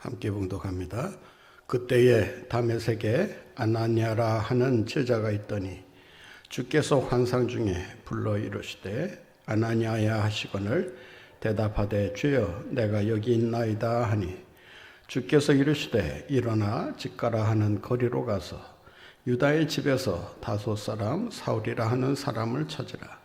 함께 봉독합니다. 그때에 다메섹에 아나니아라 하는 제자가 있더니 주께서 환상 중에 불러 이르시되 아나니아야 하시거늘 대답하되 주여 내가 여기 있나이다 하니 주께서 이르시되 일어나 집가라 하는 거리로 가서 유다의 집에서 다소 사람 사울이라 하는 사람을 찾으라.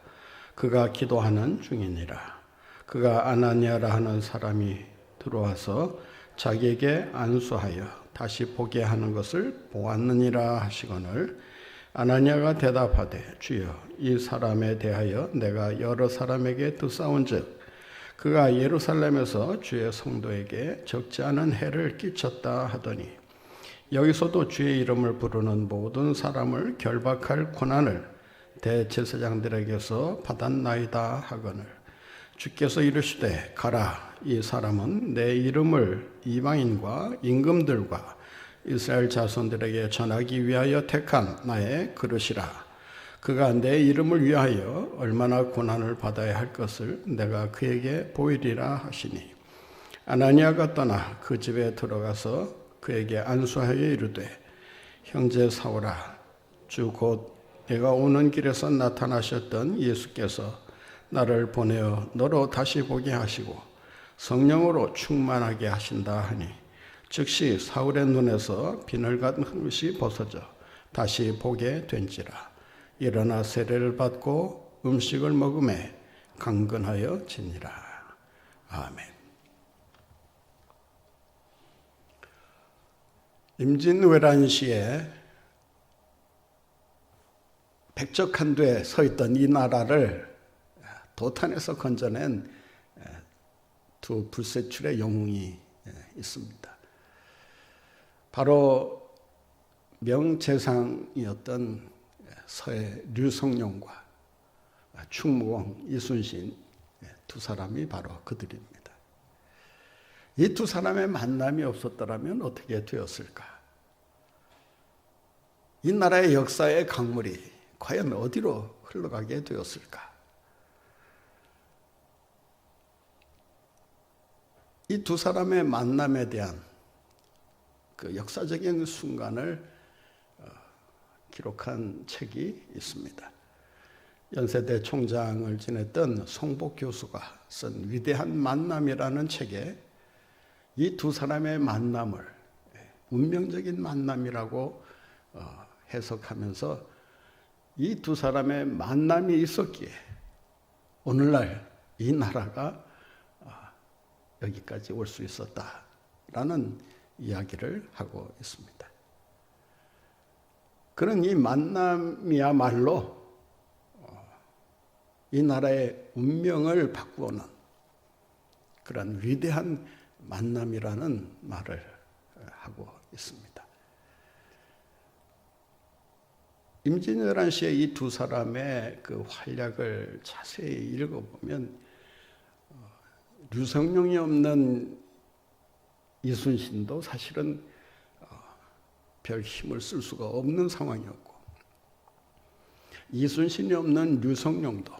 그가 기도하는 중이니라. 그가 아나니아라 하는 사람이 들어와서 자기에게 안수하여 다시 보게 하는 것을 보았느니라 하시거늘 아나니아가 대답하되 주여 이 사람에 대하여 내가 여러 사람에게 듣사온즉 그가 예루살렘에서 주의 성도에게 적지 않은 해를 끼쳤다 하더니 여기서도 주의 이름을 부르는 모든 사람을 결박할 권한을 대제사장들에게서 받았나이다 하거늘 주께서 이르시되 가라. 이 사람은 내 이름을 이방인과 임금들과 이스라엘 자손들에게 전하기 위하여 택한 나의 그릇이라. 그가 내 이름을 위하여 얼마나 고난을 받아야 할 것을 내가 그에게 보이리라 하시니 아나니아가 떠나 그 집에 들어가서 그에게 안수하여 이르되 형제 사울아 주 곧 내가 오는 길에서 나타나셨던 예수께서 나를 보내어 너로 다시 보게 하시고 성령으로 충만하게 하신다 하니 즉시 사울의 눈에서 비늘같은 것이 벗어져 다시 보게 된지라. 일어나 세례를 받고 음식을 먹음에 강건하여 지니라. 아멘. 임진왜란시에 백적한두에 서 있던 이 나라를 도탄에서 건져낸 두 불세출의 영웅이 있습니다. 바로 명재상이었던 서해 류성룡과 충무공 이순신 두 사람이 바로 그들입니다. 이 두 사람의 만남이 없었더라면 어떻게 되었을까? 이 나라의 역사의 강물이 과연 어디로 흘러가게 되었을까? 이 두 사람의 만남에 대한 그 역사적인 순간을 기록한 책이 있습니다. 연세대 총장을 지냈던 송복 교수가 쓴 위대한 만남이라는 책에 이 두 사람의 만남을 운명적인 만남이라고 해석하면서 이 두 사람의 만남이 있었기에 오늘날 이 나라가 여기까지 올 수 있었다라는 이야기를 하고 있습니다. 그런 이 만남이야말로 이 나라의 운명을 바꾸어놓은 그런 위대한 만남이라는 말을 하고 있습니다. 임진왜란시에 이 두 사람의 그 활약을 자세히 읽어보면 류성룡이 없는 이순신도 사실은 별 힘을 쓸 수가 없는 상황이었고 이순신이 없는 류성룡도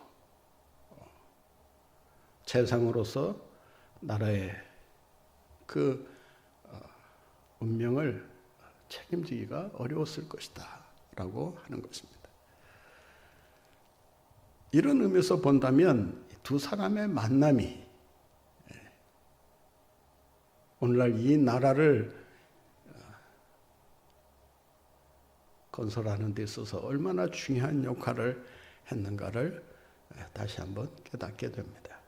재상으로서 나라의 그 운명을 책임지기가 어려웠을 것이다 라고 하는 것입니다. 이런 의미에서 본다면 두 사람의 만남이 오늘날 이 나라를 건설하는 데 있어서 얼마나 중요한 역할을 했는가를 다시 한번 깨닫게 됩니다.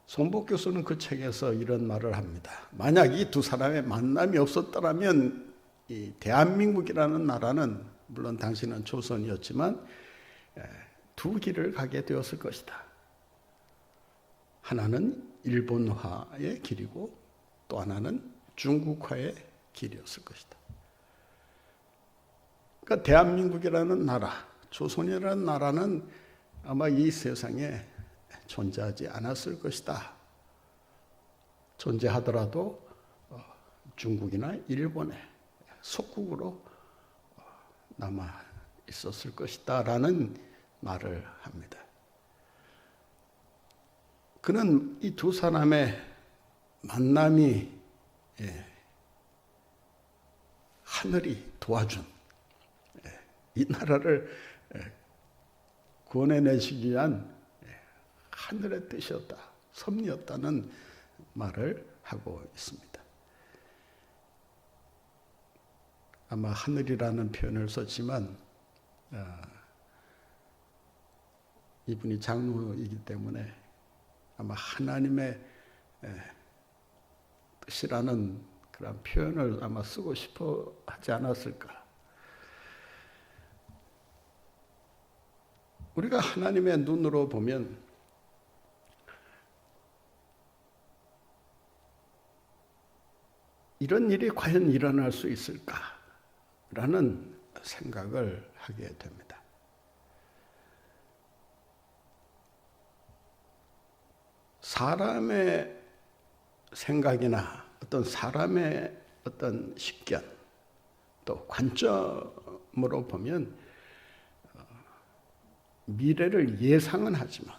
송복 교수는 그 책에서 이런 말을 합니다. 만약 이 두 사람의 만남이 없었더라면 이 대한민국이라는 나라는 물론 당시는 조선이었지만 두 길을 가게 되었을 것이다. 하나는 일본화의 길이고 또 하나는 중국화의 길이었을 것이다. 그러니까 대한민국이라는 나라, 조선이라는 나라는 아마 이 세상에 존재하지 않았을 것이다. 존재하더라도 중국이나 일본의 속국으로 남아 있었을 것이다 라는 말을 합니다. 그는 이 두 사람의 만남이 하늘이 도와준 이 나라를 구원해내시기 위한 하늘의 뜻이었다, 섭리였다는 말을 하고 있습니다. 아마 하늘이라는 표현을 썼지만 이분이 장로이기 때문에 아마 하나님의 뜻이라는 그런 표현을 아마 쓰고 싶어 하지 않았을까. 우리가 하나님의 눈으로 보면 이런 일이 과연 일어날 수 있을까라는 생각을 하게 됩니다. 사람의 생각이나 어떤 사람의 어떤 식견 또 관점으로 보면 미래를 예상은 하지만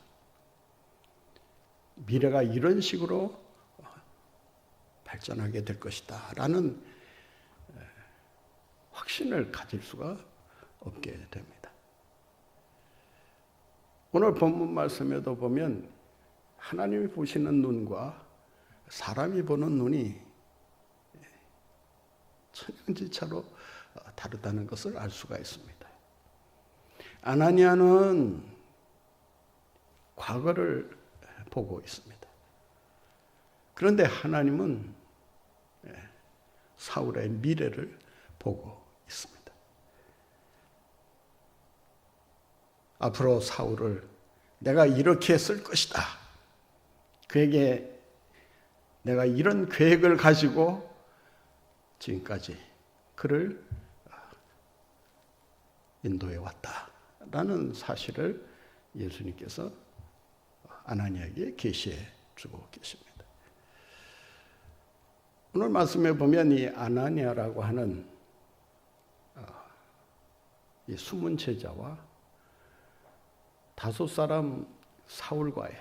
미래가 이런 식으로 발전하게 될 것이다 라는 확신을 가질 수가 없게 됩니다. 오늘 본문 말씀에도 보면 하나님이 보시는 눈과 사람이 보는 눈이 천양지차로 다르다는 것을 알 수가 있습니다. 아나니아는 과거를 보고 있습니다. 그런데 하나님은 사울의 미래를 보고 있습니다. 앞으로 사울을 내가 이렇게 쓸 것이다. 그에게 내가 이런 계획을 가지고 지금까지 그를 인도해 왔다라는 사실을 예수님께서 아나니아에게 계시해 주고 계십니다. 오늘 말씀에 보면 이 아나니아라고 하는 이 숨은 제자와 다섯 사람 사울과의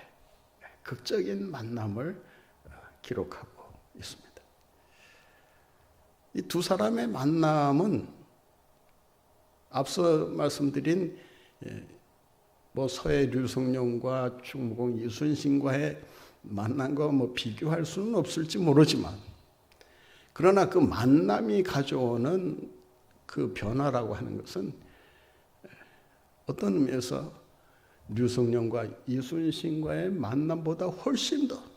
극적인 만남을 기록하고 있습니다. 이 두 사람의 만남은 앞서 말씀드린 서해 류성룡과 충무공 이순신과의 만남과 비교할 수는 없을지 모르지만 그러나 그 만남이 가져오는 그 변화라고 하는 것은 어떤 의미에서 류성룡과 이순신과의 만남보다 훨씬 더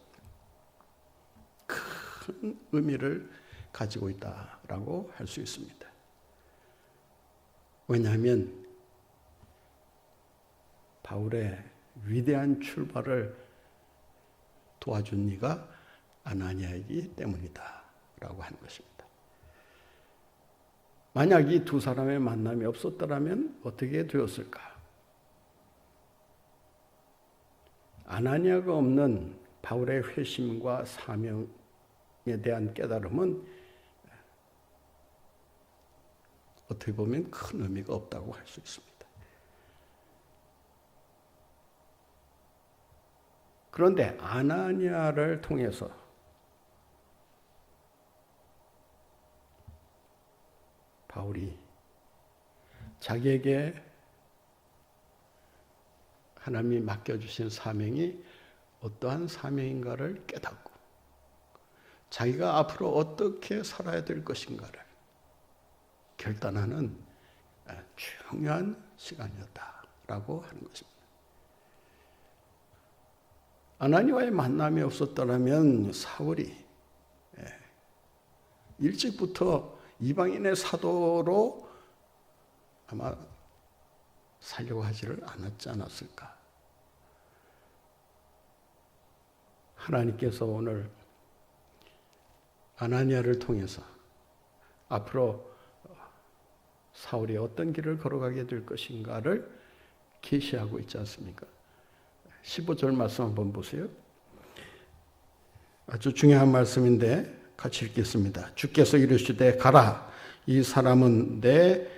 큰 의미를 가지고 있다라고 할 수 있습니다. 왜냐하면 바울의 위대한 출발을 도와준 이가 아나니아이기 때문이다라고 하는 것입니다. 만약 이 두 사람의 만남이 없었더라면 어떻게 되었을까? 아나니아가 없는 바울의 회심과 사명에 대한 깨달음은 어떻게 보면 큰 의미가 없다고 할 수 있습니다. 그런데 아나니아를 통해서 바울이 자기에게 하나님이 맡겨주신 사명이 어떠한 사명인가를 깨닫고 자기가 앞으로 어떻게 살아야 될 것인가를 결단하는 중요한 시간이었다라고 하는 것입니다. 아나니아와의 만남이 없었더라면 사울이 일찍부터 이방인의 사도로 아마 살려고 하지를 않았지 않았을까. 하나님께서 오늘 아나니아를 통해서 앞으로 사울이 어떤 길을 걸어가게 될 것인가를 계시하고 있지 않습니까? 15절 말씀 한번 보세요. 아주 중요한 말씀인데 같이 읽겠습니다. 주께서 이르시되 가라. 이 사람은 내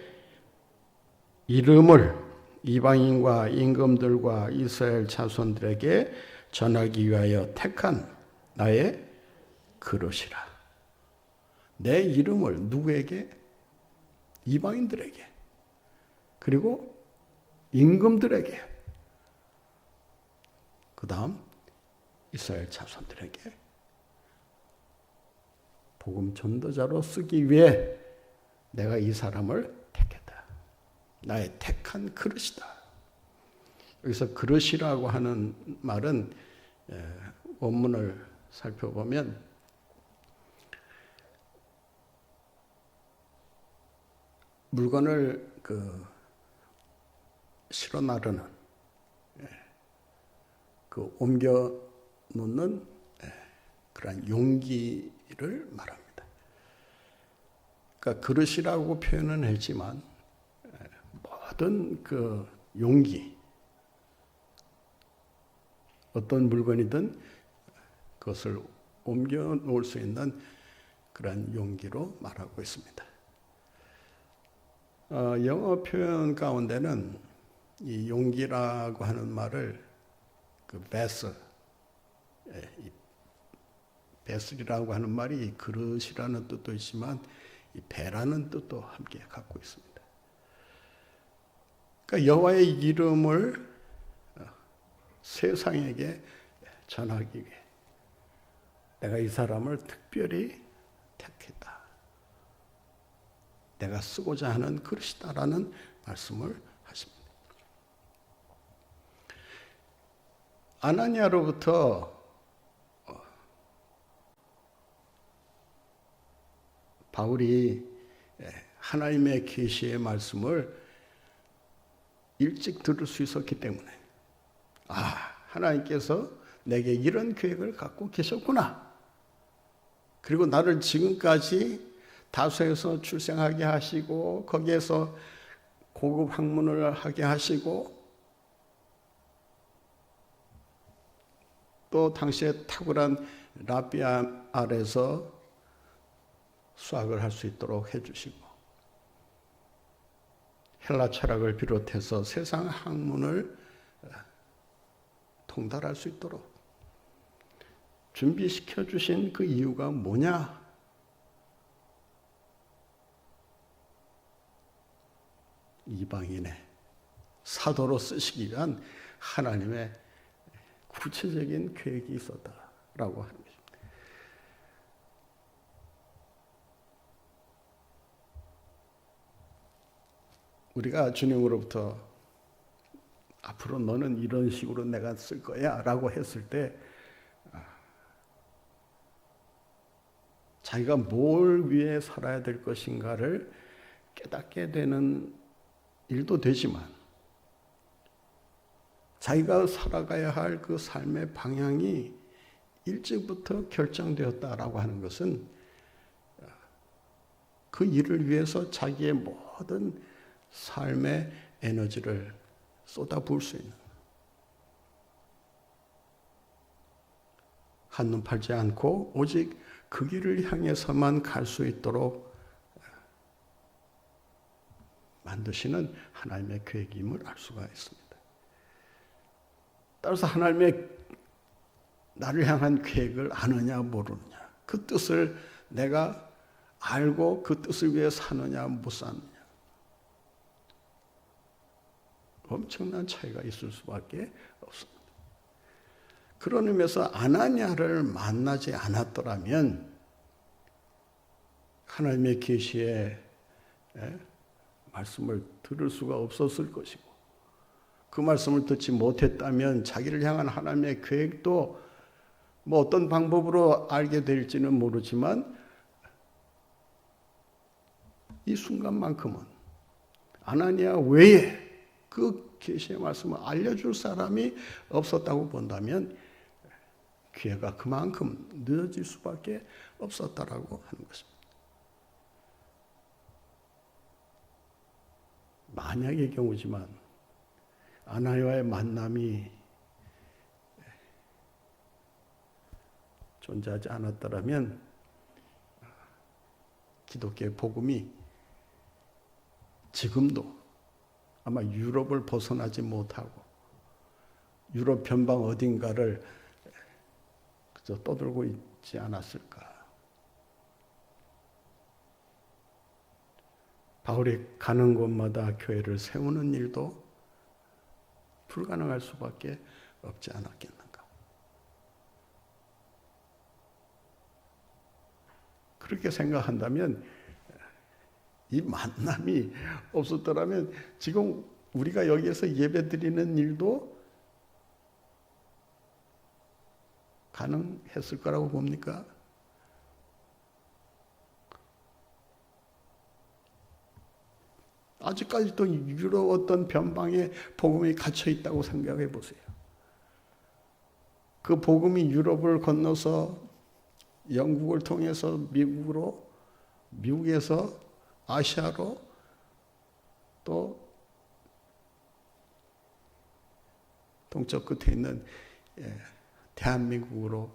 이름을 이방인과 임금들과 이스라엘 자손들에게 전하기 위하여 택한 나의 그릇이라. 내 이름을 누구에게? 이방인들에게, 그리고 임금들에게, 그 다음 이스라엘 자손들에게 복음 전도자로 쓰기 위해 내가 이 사람을 택했다. 나의 택한 그릇이다. 여기서 그릇이라고 하는 말은 원문을 살펴보면 물건을 실어 나르는, 옮겨 놓는 그런 용기를 말합니다. 그러니까 그릇이라고 표현은 했지만 모든 그 용기, 어떤 물건이든 그것을 옮겨 놓을 수 있는 그런 용기로 말하고 있습니다. 영어 표현 가운데는 이 용기라고 하는 말을 vessel, 베슬이라고 하는 말이 그릇이라는 뜻도 있지만 이 배라는 뜻도 함께 갖고 있습니다. 그러니까 여호와의 이름을 세상에게 전하기 위해 내가 이 사람을 특별히 택했다. 내가 쓰고자 하는 그릇이다라는 말씀을 하십니다. 아나니아로부터 바울이 하나님의 계시의 말씀을 일찍 들을 수 있었기 때문에 하나님께서 내게 이런 계획을 갖고 계셨구나. 그리고 나를 지금까지 다소에서 출생하게 하시고 거기에서 고급 학문을 하게 하시고 또 당시에 탁월한 라비아 아래서 수학을 할 수 있도록 해주시고 헬라 철학을 비롯해서 세상 학문을 통달할 수 있도록 준비시켜 주신 그 이유가 뭐냐? 이방인의 사도로 쓰시기 위한 하나님의 구체적인 계획이 있었다라고 하는 것입니다. 우리가 주님으로부터 앞으로 너는 이런 식으로 내가 쓸 거야 라고 했을 때 자기가 뭘 위해 살아야 될 것인가를 깨닫게 되는 일도 되지만 자기가 살아가야 할 그 삶의 방향이 일찍부터 결정되었다라고 하는 것은 그 일을 위해서 자기의 모든 삶의 에너지를 쏟아부을 수 있는, 한눈 팔지 않고 오직 그 길을 향해서만 갈 수 있도록 만드시는 하나님의 계획임을 알 수가 있습니다. 따라서 하나님의 나를 향한 계획을 아느냐 모르느냐, 그 뜻을 내가 알고 그 뜻을 위해 사느냐 못 사느냐, 엄청난 차이가 있을 수밖에 없습니다. 그런 의미에서 아나니아를 만나지 않았더라면 하나님의 계시의 말씀을 들을 수가 없었을 것이고, 그 말씀을 듣지 못했다면 자기를 향한 하나님의 계획도 뭐 어떤 방법으로 알게 될지는 모르지만 이 순간만큼은 아나니아 외에 그 계시의 말씀을 알려줄 사람이 없었다고 본다면 기회가 그만큼 늦어질 수밖에 없었다라고 하는 것입니다. 만약의 경우지만 아나니아와의 만남이 존재하지 않았더라면 기독교의 복음이 지금도 아마 유럽을 벗어나지 못하고 유럽 변방 어딘가를 그저 떠들고 있지 않았을까. 바울이 가는 곳마다 교회를 세우는 일도 불가능할 수밖에 없지 않았겠는가. 그렇게 생각한다면 이 만남이 없었더라면 지금 우리가 여기에서 예배드리는 일도 가능했을 거라고 봅니까? 아직까지도 유럽 어떤 변방에 복음이 갇혀 있다고 생각해 보세요. 그 복음이 유럽을 건너서 영국을 통해서 미국으로, 미국에서 아시아로, 또 동쪽 끝에 있는 대한민국으로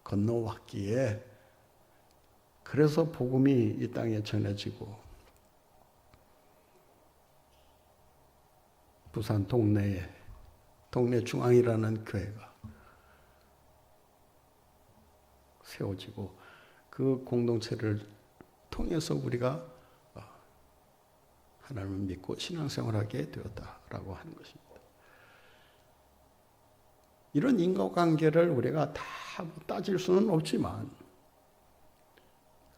건너왔기에, 그래서 복음이 이 땅에 전해지고 부산 동네 중앙이라는 교회가 세워지고 그 공동체를 통해서 우리가 하나님을 믿고 신앙생활하게 되었다라고 하는 것입니다. 이런 인과관계를 우리가 다 따질 수는 없지만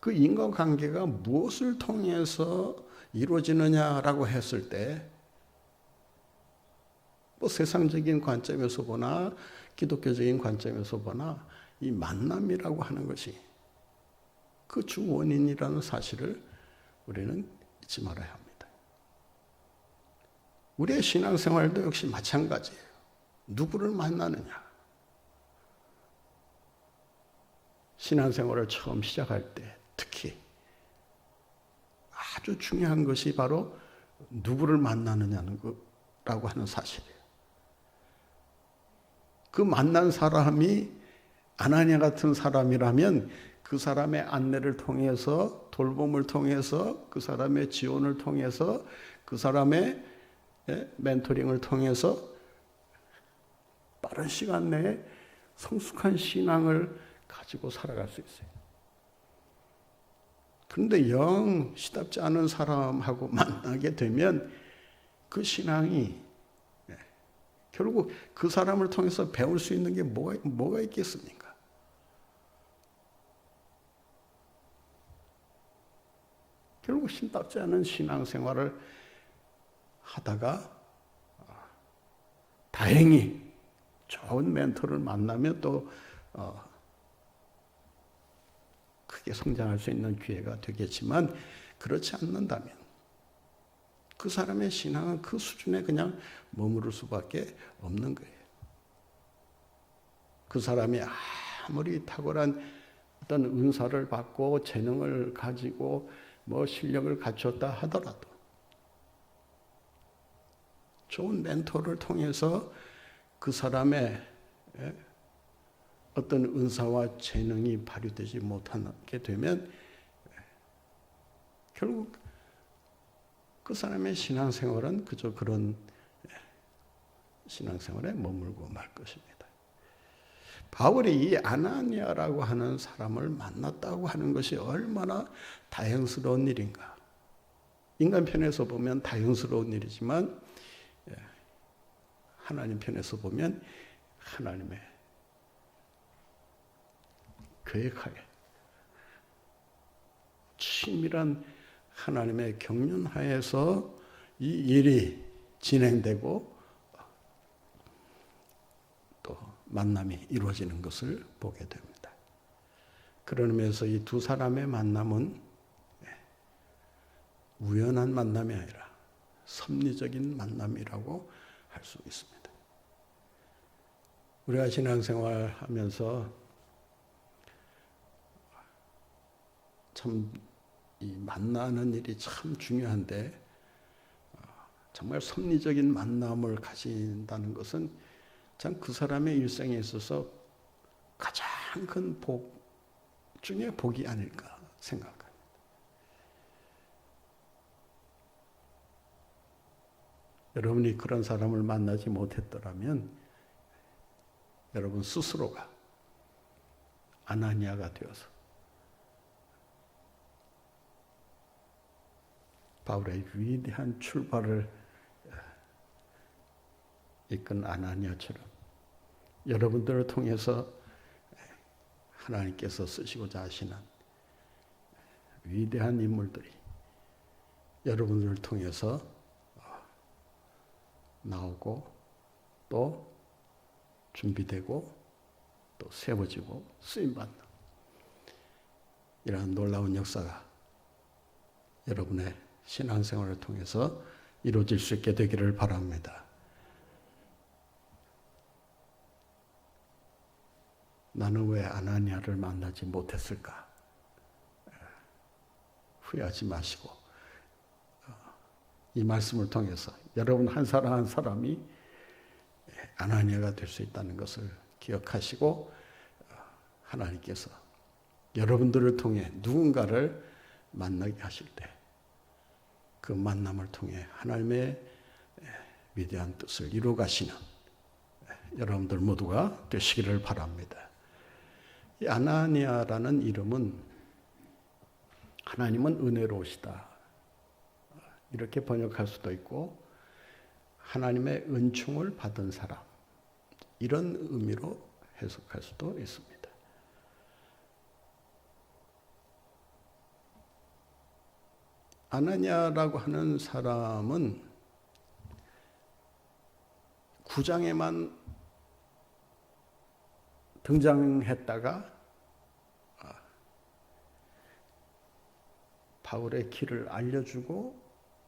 그 인과관계가 무엇을 통해서 이루어지느냐라고 했을 때 뭐 세상적인 관점에서 보나 기독교적인 관점에서 보나 이 만남이라고 하는 것이 그 주 원인이라는 사실을 우리는 잊지 말아야 합니다. 우리의 신앙생활도 역시 마찬가지예요. 누구를 만나느냐. 신앙생활을 처음 시작할 때 특히 아주 중요한 것이 바로 누구를 만나느냐는 거라고 하는 사실이에요. 그 만난 사람이 아나니아 같은 사람이라면 그 사람의 안내를 통해서, 돌봄을 통해서, 그 사람의 지원을 통해서, 그 사람의 멘토링을 통해서 빠른 시간 내에 성숙한 신앙을 가지고 살아갈 수 있어요. 그런데 영 시답지 않은 사람하고 만나게 되면 그 신앙이 결국 그 사람을 통해서 배울 수 있는 게 뭐가 있겠습니까? 결국 신답지 않은 신앙생활을 하다가 다행히 좋은 멘토를 만나면 또 크게 성장할 수 있는 기회가 되겠지만 그렇지 않는다면 그 사람의 신앙은 그 수준에 그냥 머무를 수밖에 없는 거예요. 그 사람이 아무리 탁월한 어떤 은사를 받고 재능을 가지고 뭐 실력을 갖췄다 하더라도 좋은 멘토를 통해서 그 사람의 어떤 은사와 재능이 발휘되지 못하게 되면 결국 그 사람의 신앙생활은 그저 그런 신앙생활에 머물고 말 것입니다. 바울이 이 아나니아라고 하는 사람을 만났다고 하는 것이 얼마나 다행스러운 일인가. 인간 편에서 보면 다행스러운 일이지만 하나님 편에서 보면 하나님의 계획하에 치밀한 하나님의 경륜하에서 이 일이 진행되고 또 만남이 이루어지는 것을 보게 됩니다. 그런 의미에서 이 두 사람의 만남은 우연한 만남이 아니라 섭리적인 만남이라고 할 수 있습니다. 우리가 신앙생활 하면서 참 이 만나는 일이 참 중요한데 정말 섭리적인 만남을 가진다는 것은 참 그 사람의 일생에 있어서 가장 큰 복 중에 복이 아닐까 생각합니다. 여러분이 그런 사람을 만나지 못했더라면 여러분 스스로가 아나니아가 되어서 바울의 위대한 출발을 이끈 아나니아처럼 여러분들을 통해서 하나님께서 쓰시고자 하시는 위대한 인물들이 여러분들을 통해서 나오고 또 준비되고 또 세워지고 쓰임받는 이러한 놀라운 역사가 여러분의 신앙생활을 통해서 이루어질 수 있게 되기를 바랍니다. 나는 왜 아나니아를 만나지 못했을까? 후회하지 마시고 이 말씀을 통해서 여러분 한 사람 한 사람이 아나니아가 될 수 있다는 것을 기억하시고 하나님께서 여러분들을 통해 누군가를 만나게 하실 때 그 만남을 통해 하나님의 위대한 뜻을 이루어 가시는 여러분들 모두가 되시기를 바랍니다. 이 아나니아라는 이름은 하나님은 은혜로우시다 이렇게 번역할 수도 있고 하나님의 은총을 받은 사람 이런 의미로 해석할 수도 있습니다. 아나니아라고 하는 사람은 9장에만 등장했다가 바울의 길을 알려주고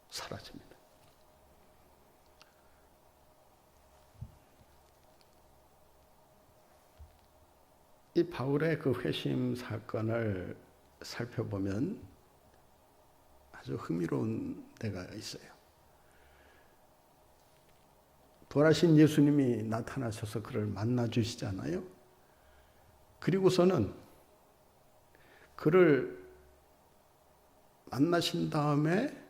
사라집니다. 이 바울의 그 회심 사건을 살펴보면 아주 흥미로운 데가 있어요. 부활하신 예수님이 나타나셔서 그를 만나 주시잖아요. 그리고서는 그를 만나신 다음에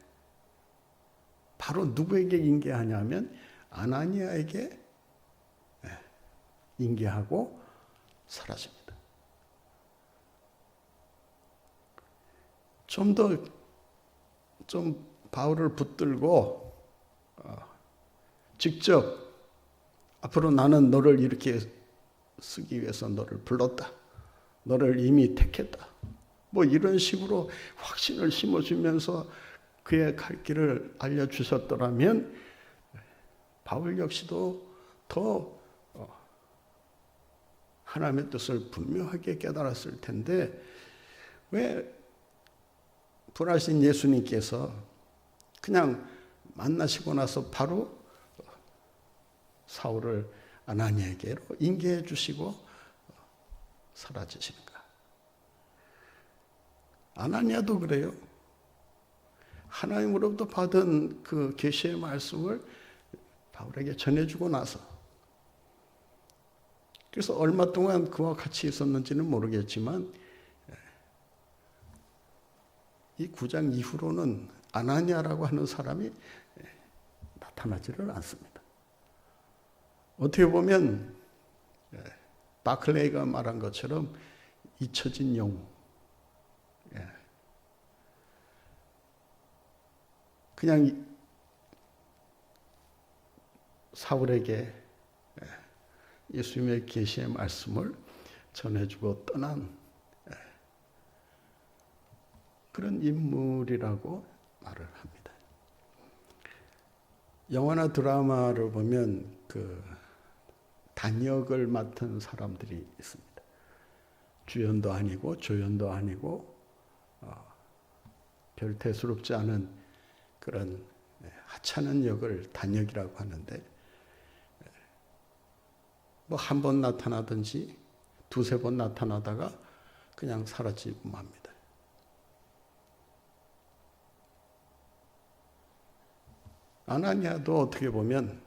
바로 누구에게 인계하냐면 아나니아에게 인계하고 사라집니다. 좀 바울을 붙들고 직접 앞으로 나는 너를 이렇게 쓰기 위해서 너를 불렀다. 너를 이미 택했다. 뭐 이런 식으로 확신을 심어주면서 그의 갈 길을 알려주셨더라면 바울 역시도 더 하나님의 뜻을 분명하게 깨달았을 텐데 왜 부활하신 예수님께서 그냥 만나시고 나서 바로 사울을 아나니아에게로 인계해 주시고 사라지시는가? 아나니아도 그래요. 하나님으로부터 받은 그 계시의 말씀을 바울에게 전해주고 나서 그래서 얼마 동안 그와 같이 있었는지는 모르겠지만 이 9장 이후로는 아나니아라고 하는 사람이 나타나지를 않습니다. 어떻게 보면 바클레이가 말한 것처럼 잊혀진 영웅. 그냥 사울에게 예수님의 계시의 말씀을 전해주고 떠난 그런 인물이라고 말을 합니다. 영화나 드라마를 보면 그 단역을 맡은 사람들이 있습니다. 주연도 아니고 조연도 아니고 별 대수롭지 않은 그런 하찮은 역을 단역이라고 하는데 뭐 한 번 나타나든지 두세 번 나타나다가 그냥 사라지고 맙니다. 아나니아도 어떻게 보면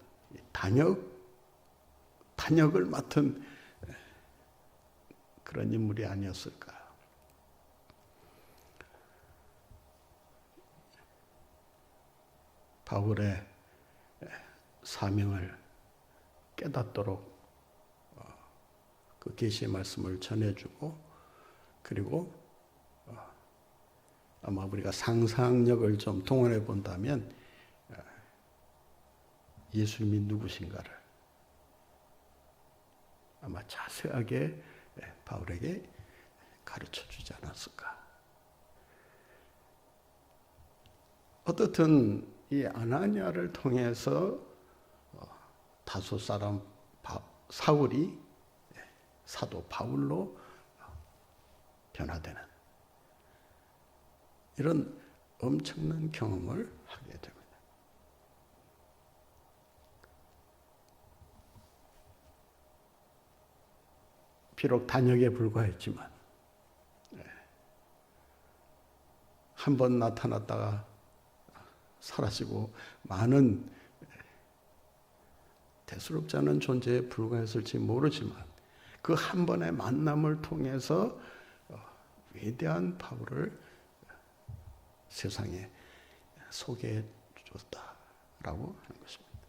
단역을 맡은 그런 인물이 아니었을까. 바울의 사명을 깨닫도록 그 계시의 말씀을 전해주고 그리고 아마 우리가 상상력을 좀 동원해 본다면 예수님이 누구신가를 아마 자세하게 바울에게 가르쳐 주지 않았을까. 어떻든 이 아나니아를 통해서 다소 사람 사울이 사도 바울로 변화되는 이런 엄청난 경험을 하게 됩니다. 비록 단역에 불과했지만 한 번 나타났다가 사라지고 많은 대수롭지 않은 존재에 불과했을지 모르지만 그 한 번의 만남을 통해서 위대한 바울을 세상에 소개해 줬다라고 하는 것입니다.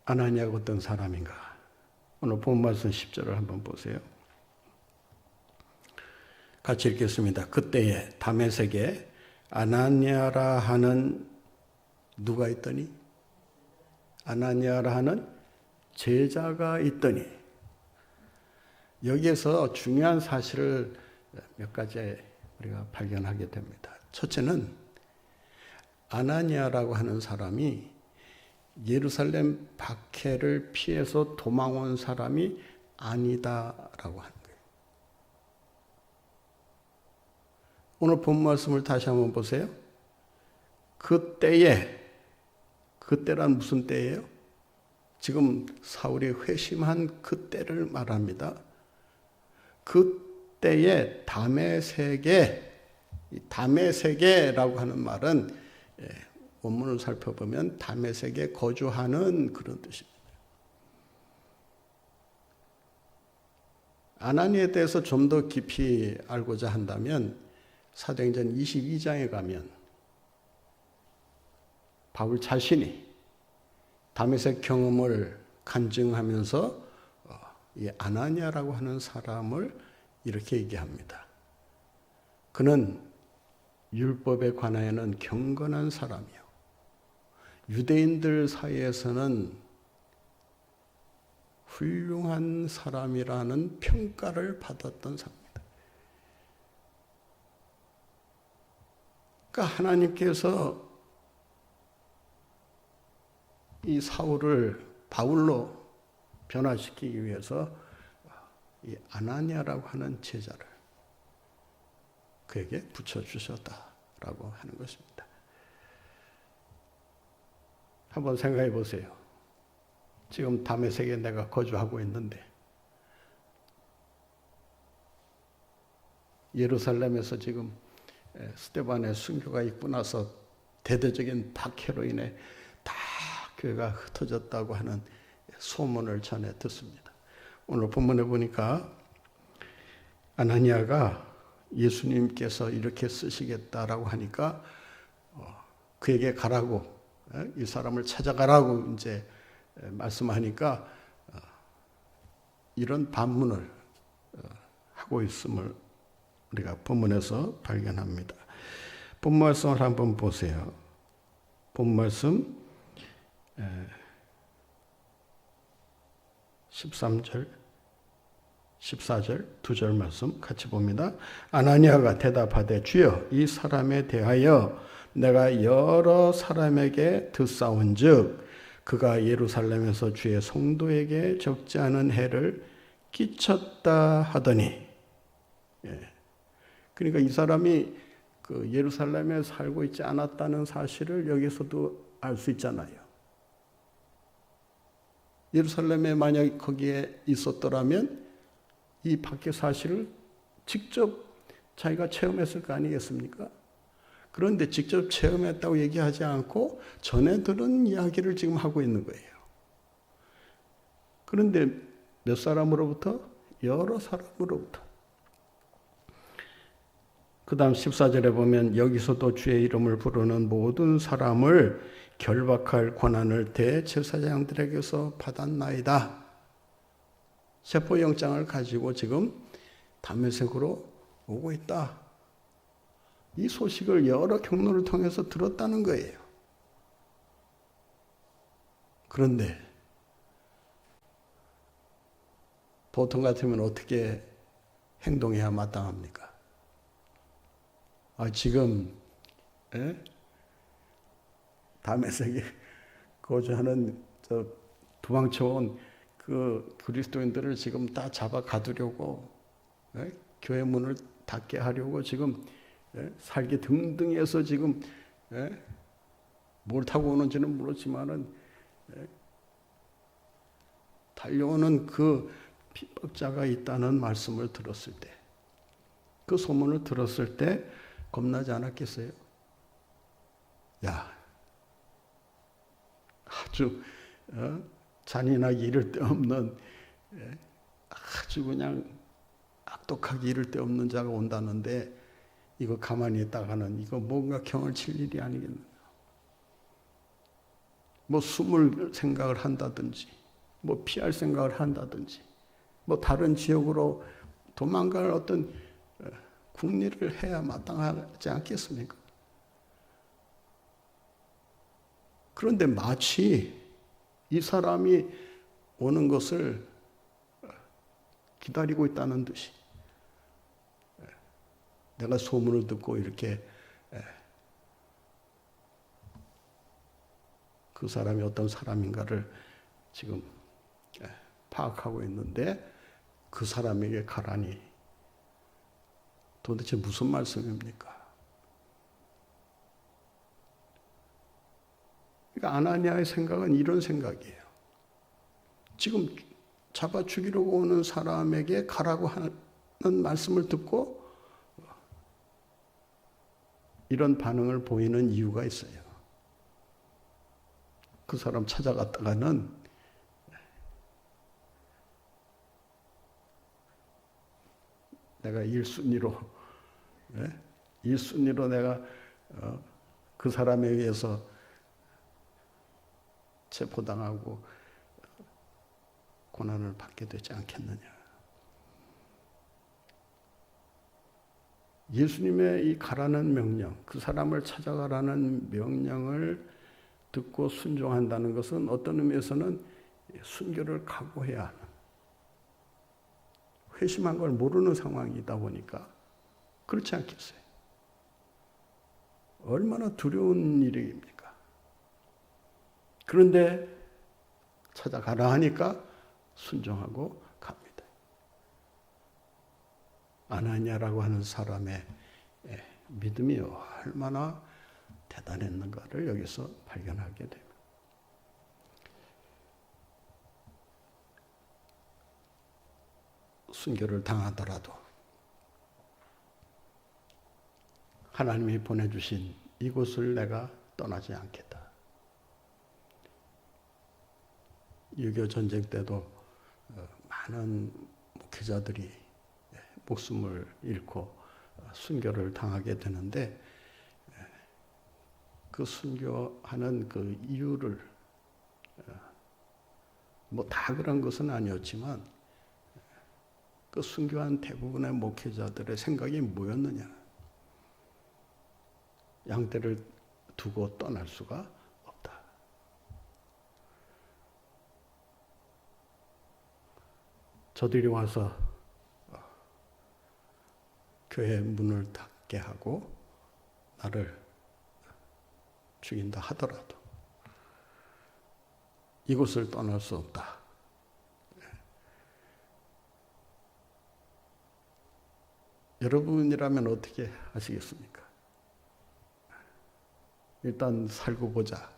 아나니아가 어떤 사람인가? 오늘 본 말씀 10절을 한번 보세요. 같이 읽겠습니다. 그때에 다메섹에 아나니아라 하는 누가 있더니? 아나니아라 하는 제자가 있더니. 여기에서 중요한 사실을 몇 가지 우리가 발견하게 됩니다. 첫째는 아나니아라고 하는 사람이 예루살렘 박해를 피해서 도망온 사람이 아니다라고 하는 거예요. 오늘 본 말씀을 다시 한번 보세요. 그때에, 그때란 무슨 때예요? 지금 사울이 회심한 그때를 말합니다. 그때에 다메섹에라고 하는 말은 원문을 살펴보면 다메섹에 거주하는 그런 뜻입니다. 아나니아에 대해서 좀 더 깊이 알고자 한다면 사도행전 22장에 가면 바울 자신이 다메섹 경험을 간증하면서 이 아나니아라고 하는 사람을 이렇게 얘기합니다. 그는 율법에 관하여는 경건한 사람이요. 유대인들 사이에서는 훌륭한 사람이라는 평가를 받았던 사람입니다. 그러니까 하나님께서 이 사울을 바울로 변화시키기 위해서 이 아나니아라고 하는 제자를 그에게 붙여주셨다라고 하는 것입니다. 한번 생각해 보세요. 지금 다메섹에 내가 거주하고 있는데 예루살렘에서 지금 스데반의 순교가 있고 나서 대대적인 박해로 인해 다 교회가 흩어졌다고 하는 소문을 전해 듣습니다. 오늘 본문에 보니까 아나니아가 예수님께서 이렇게 쓰시겠다라고 하니까 그에게 가라고, 이 사람을 찾아가라고 이제 말씀하니까 이런 반문을 하고 있음을 우리가 본문에서 발견합니다. 본 말씀을 한번 보세요. 본 말씀 13절, 14절, 2절 말씀 같이 봅니다. 아나니아가 대답하되 주여 이 사람에 대하여 내가 여러 사람에게 듣사온즉 그가 예루살렘에서 주의 성도에게 적지 않은 해를 끼쳤다 하더니, 그러니까 이 사람이 그 예루살렘에 살고 있지 않았다는 사실을 여기서도 알 수 있잖아요. 예루살렘에 만약 거기에 있었더라면 이 박해 사실을 직접 자기가 체험했을 거 아니겠습니까? 그런데 직접 체험했다고 얘기하지 않고 전에 들은 이야기를 지금 하고 있는 거예요. 그런데 몇 사람으로부터? 여러 사람으로부터. 그 다음 14절에 보면 여기서도 주의 이름을 부르는 모든 사람을 결박할 권한을 대제사장들에게서 받았나이다. 체포영장을 가지고 지금 다메섹으로 오고 있다. 이 소식을 여러 경로를 통해서 들었다는 거예요. 그런데 보통 같으면 어떻게 행동해야 마땅합니까? 지금 다메섹에 거주하는 도망쳐온 그 그리스도인들을 지금 다 잡아 가두려고 교회 문을 닫게 하려고 지금 살기 등등해서 지금 뭘 타고 오는지는 모르지만은 달려오는 그 핍박자가 있다는 말씀을 들었을 때, 그 소문을 들었을 때 겁나지 않았겠어요? 야, 아주 잔인하기 이를 데 없는, 아주 그냥 악독하기 이를 데 없는 자가 온다는데 이거 가만히 있다가는 이거 뭔가 경을 칠 일이 아니겠나. 뭐 숨을 생각을 한다든지, 뭐 피할 생각을 한다든지, 뭐 다른 지역으로 도망갈 어떤 국리를 해야 마땅하지 않겠습니까? 그런데 마치 이 사람이 오는 것을 기다리고 있다는 듯이 내가 소문을 듣고 이렇게 그 사람이 어떤 사람인가를 지금 파악하고 있는데 그 사람에게 가라니 도대체 무슨 말씀입니까? 그러니까 아나니아의 생각은 이런 생각이에요. 지금 잡아 죽이려고 오는 사람에게 가라고 하는 말씀을 듣고 이런 반응을 보이는 이유가 있어요. 그 사람 찾아갔다가는 내가 일순위로 내가 그 사람에 의해서 체포당하고 고난을 받게 되지 않겠느냐. 예수님의 이 가라는 명령, 그 사람을 찾아가라는 명령을 듣고 순종한다는 것은 어떤 의미에서는 순교를 각오해야 하는, 회심한 걸 모르는 상황이다 보니까 그렇지 않겠어요? 얼마나 두려운 일입니까? 그런데 찾아가라 하니까 순종하고 갑니다. 아나니아라고 하는 사람의 믿음이 얼마나 대단했는가를 여기서 발견하게 됩니다. 순교를 당하더라도 하나님이 보내주신 이곳을 내가 떠나지 않겠다. 6.25 전쟁 때도 많은 목회자들이 목숨을 잃고 순교를 당하게 되는데 그 순교하는 그 이유를 뭐 다 그런 것은 아니었지만 그 순교한 대부분의 목회자들의 생각이 뭐였느냐. 양떼를 두고 떠날 수가 없다. 저들이 와서 교회 문을 닫게 하고 나를 죽인다 하더라도 이곳을 떠날 수 없다. 여러분이라면 어떻게 하시겠습니까? 일단 살고 보자.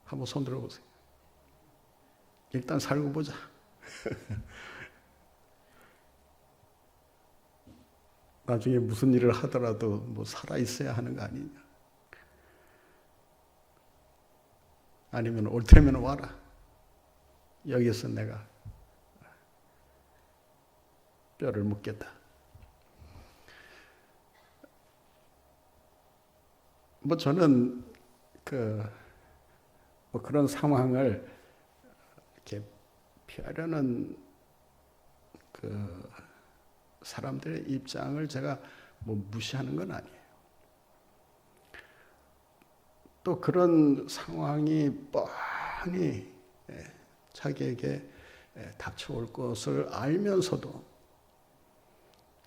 한번 손 들어보세요. 일단 살고 보자. 나중에 무슨 일을 하더라도 뭐 살아 있어야 하는 거 아니냐. 아니면 올 테면 와라. 여기서 내가 뼈를 묻겠다. 뭐 저는 뭐 그런 상황을 이렇게 피하려는 사람들의 입장을 제가 뭐 무시하는 건 아니에요. 또 그런 상황이 뻔히 자기에게 닥쳐올 것을 알면서도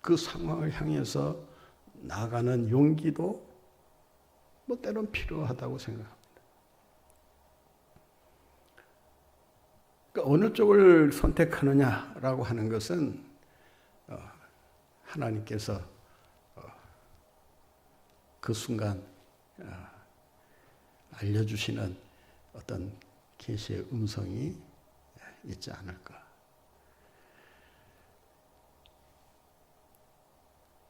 그 상황을 향해서 나가는 용기도 뭐 때론 필요하다고 생각합니다. 그러니까 어느 쪽을 선택하느냐라고 하는 것은 하나님께서 그 순간 알려주시는 어떤 계시의 음성이 있지 않을까.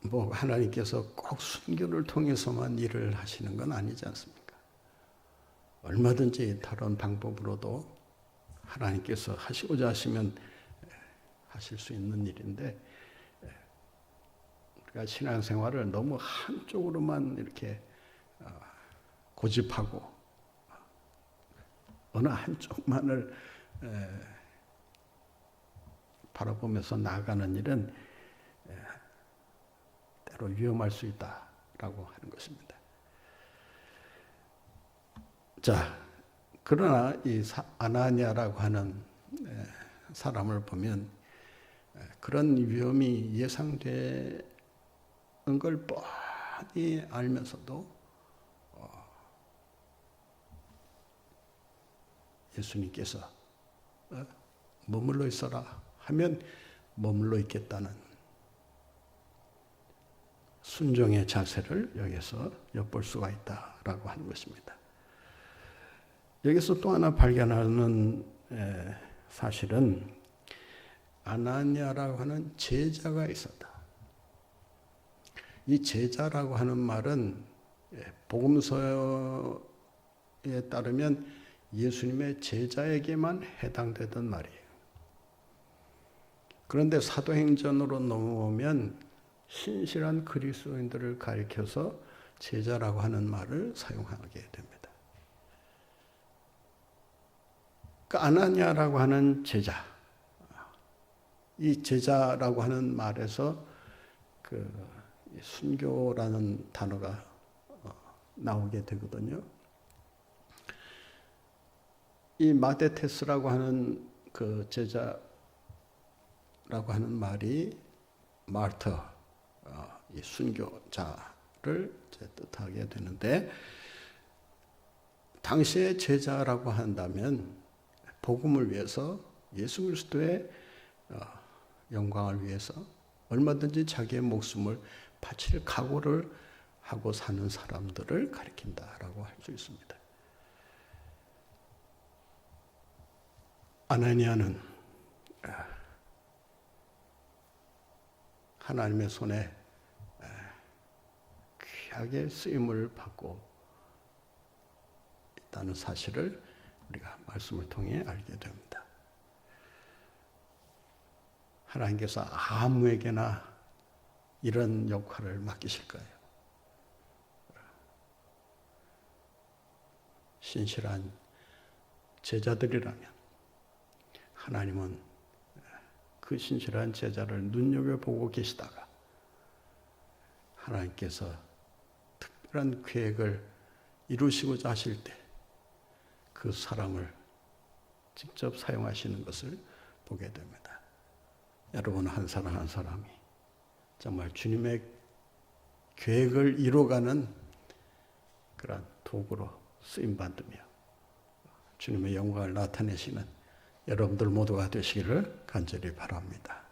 뭐 하나님께서 꼭 순교를 통해서만 일을 하시는 건 아니지 않습니까? 얼마든지 다른 방법으로도 하나님께서 하시고자 하시면 하실 수 있는 일인데, 우리가 신앙생활을 너무 한쪽으로만 이렇게 고집하고 어느 한쪽만을 바라보면서 나아가는 일은 때로 위험할 수 있다라고 하는 것입니다. 자, 그러나 이 아나니아라고 하는 사람을 보면 그런 위험이 예상되는 걸 뻔히 알면서도 예수님께서 머물러 있어라 하면 머물러 있겠다는 순종의 자세를 여기서 엿볼 수가 있다라고 하는 것입니다. 여기서 또 하나 발견하는 사실은 아나니아라고 하는 제자가 있었다. 이 제자라고 하는 말은 복음서에 따르면 예수님의 제자에게만 해당되던 말이에요. 그런데 사도행전으로 넘어오면 신실한 그리스도인들을 가리켜서 제자라고 하는 말을 사용하게 됩니다. 그 아나니아라고 하는 제자, 이 제자라고 하는 말에서 그 순교라는 단어가 나오게 되거든요. 이 마데테스라고 하는 그 제자라고 하는 말이 마르터, 이 순교자를 뜻하게 되는데, 당시의 제자라고 한다면 복음을 위해서 예수 그리스도의 영광을 위해서 얼마든지 자기의 목숨을 바칠 각오를 하고 사는 사람들을 가리킨다라고 할 수 있습니다. 아나니아는 하나님의 손에 귀하게 쓰임을 받고 있다는 사실을 우리가 말씀을 통해 알게 됩니다. 하나님께서 아무에게나 이런 역할을 맡기실까요? 신실한 제자들이라면 하나님은 그 신실한 제자를 눈여겨보고 계시다가 하나님께서 특별한 계획을 이루시고자 하실 때 그 사람을 직접 사용하시는 것을 보게 됩니다. 여러분 한 사람 한 사람이 정말 주님의 계획을 이루어가는 그런 도구로 쓰임받으며 주님의 영광을 나타내시는 여러분들 모두가 되시기를 간절히 바랍니다.